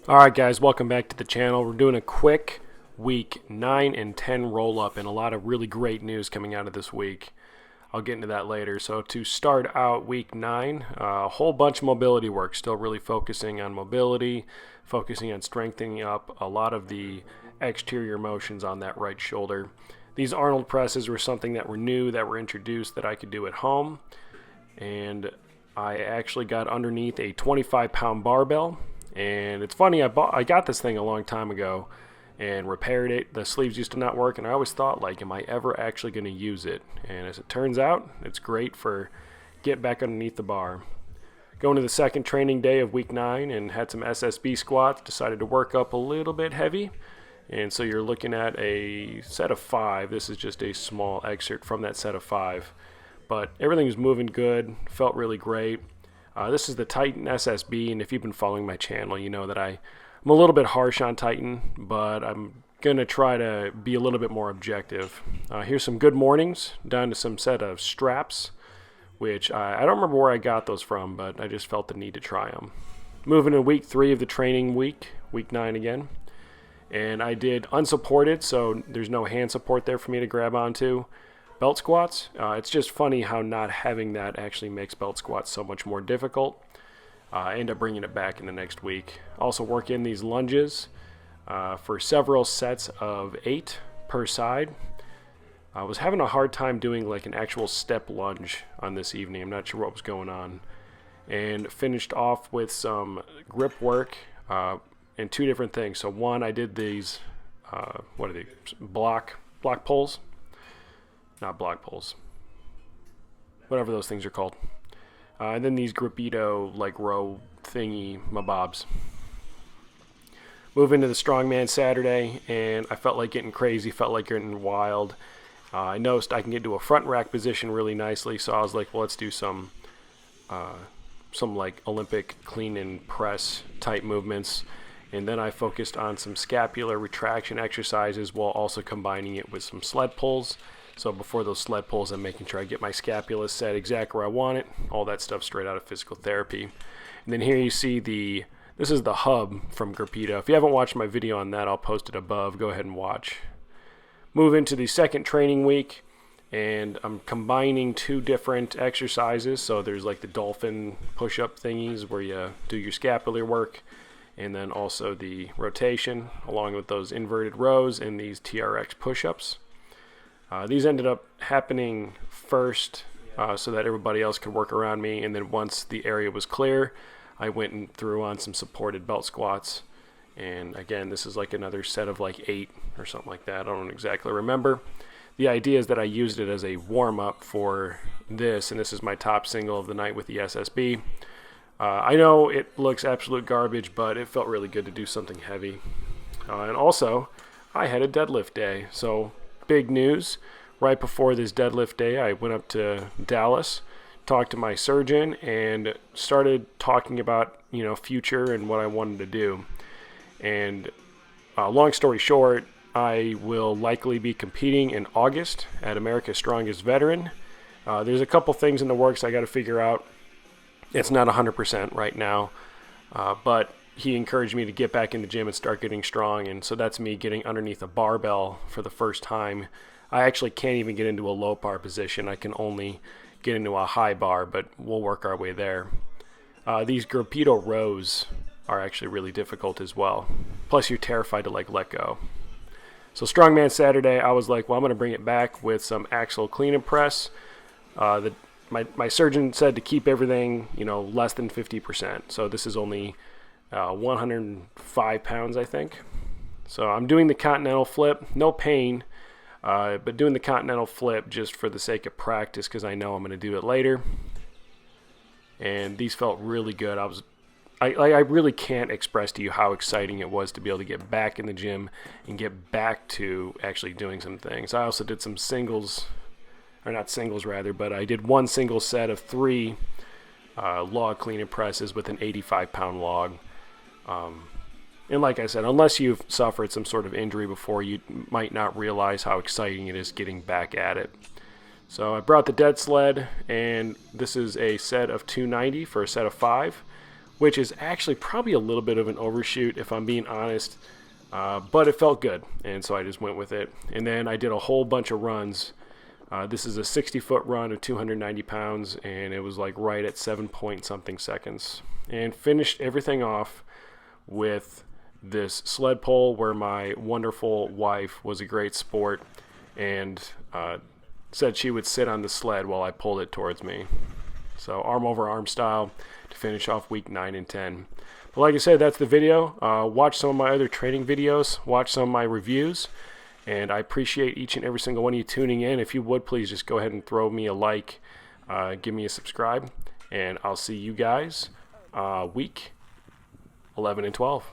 Alright guys, welcome back to the channel. We're doing a quick week 9 and 10 roll-up and a lot of really great news coming out of this week. I'll get into that later. So to start out week 9, a whole bunch of mobility work, still really focusing on mobility, focusing on strengthening up a lot of the exterior motions on that right shoulder. These Arnold presses were something that were new, that were introduced, that I could do at home. And I actually got underneath a 25-pound barbell. And it's funny, I got this thing a long time ago and repaired it. The sleeves used to not work, and I always thought, like, am I ever actually going to use it? And as it turns out, it's great for get back underneath the bar. Going to the second training day of week 9 and had some SSB squats, decided to work up a little bit heavy. And so you're looking at a set of 5. This is just a small excerpt from that set of 5. But everything was moving good, felt really great. This is the Titan SSB, and if you've been following my channel, you know that I'm a little bit harsh on Titan, but I'm going to try to be a little bit more objective. Here's some good mornings, down to some set of straps, which I don't remember where I got those from, but I just felt the need to try them. Moving to week 3 of the training week 9 again, and I did unsupported, so there's no hand support there for me to grab onto. Belt squats, it's just funny how not having that actually makes belt squats so much more difficult. I end up bringing it back in the next week. Also work in these lunges for several sets of 8 per side. I was having a hard time doing like an actual step lunge on this evening. I'm not sure what was going on. And finished off with some grip work and 2 different things. So one, I did these, what are they, block pulls? Not block pulls, whatever those things are called. And then these Gripito like row thingy mabobs. Move into the Strongman Saturday, and I felt like getting crazy, felt like getting wild. I noticed I can get to a front rack position really nicely, so I was like, well, let's do some like Olympic clean and press type movements. And then I focused on some scapular retraction exercises while also combining it with some sled pulls. So before those sled pulls, I'm making sure I get my scapula set exactly where I want it. All that stuff straight out of physical therapy. And then here you see this is the hub from Gripito. If you haven't watched my video on that, I'll post it above. Go ahead and watch. Move into the second training week, and I'm combining 2 different exercises. So there's like the dolphin push-up thingies where you do your scapular work, and then also the rotation along with those inverted rows and these TRX push-ups. These ended up happening first so that everybody else could work around me, and then once the area was clear, I went and threw on some supported belt squats. And again, this is like another set of like 8 or something like that. I don't exactly remember. The idea is that I used it as a warm-up for this, and this is my top single of the night with the SSB. I know it looks absolute garbage, but it felt really good to do something heavy. And also, I had a deadlift day, so big news. Right before this deadlift day, I went up to Dallas, talked to my surgeon, and started talking about, future and what I wanted to do. And long story short, I will likely be competing in August at America's Strongest Veteran. There's a couple things in the works I got to figure out. It's not 100% right now, but he encouraged me to get back in the gym and start getting strong, and so that's me getting underneath a barbell for the first time. I actually can't even get into a low bar position. I can only get into a high bar, but we'll work our way there. These Gripito rows are actually really difficult as well. Plus, you're terrified to let go. So Strongman Saturday, I was like, well, I'm going to bring it back with some axle clean and press. My surgeon said to keep everything, less than 50%. So this is only 105 pounds, I think. So I'm doing the continental flip, no pain, but doing the continental flip just for the sake of practice because I know I'm going to do it later. And these felt really good. I really can't express to you how exciting it was to be able to get back in the gym and get back to actually doing some things. I also did some singles, or not singles rather, but I did one single set of 3 log clean and presses with an 85-pound log. And like I said, unless you've suffered some sort of injury before, you might not realize how exciting it is getting back at it. So I brought the dead sled, and this is a set of 290 for a set of 5. which is actually probably a little bit of an overshoot if I'm being honest, but it felt good, and so I just went with it. And then I did a whole bunch of runs. This is a 60-foot run of 290 pounds, and it was like right at 7 point something seconds. And finished everything off with this sled pull where my wonderful wife was a great sport and said she would sit on the sled while I pulled it towards me. So arm over arm style to finish off week 9 and 10. But like I said, that's the video. Watch some of my other training videos. Watch some of my reviews. And I appreciate each and every single one of you tuning in. If you would, please just go ahead and throw me a like. Give me a subscribe. And I'll see you guys week 11 and 12.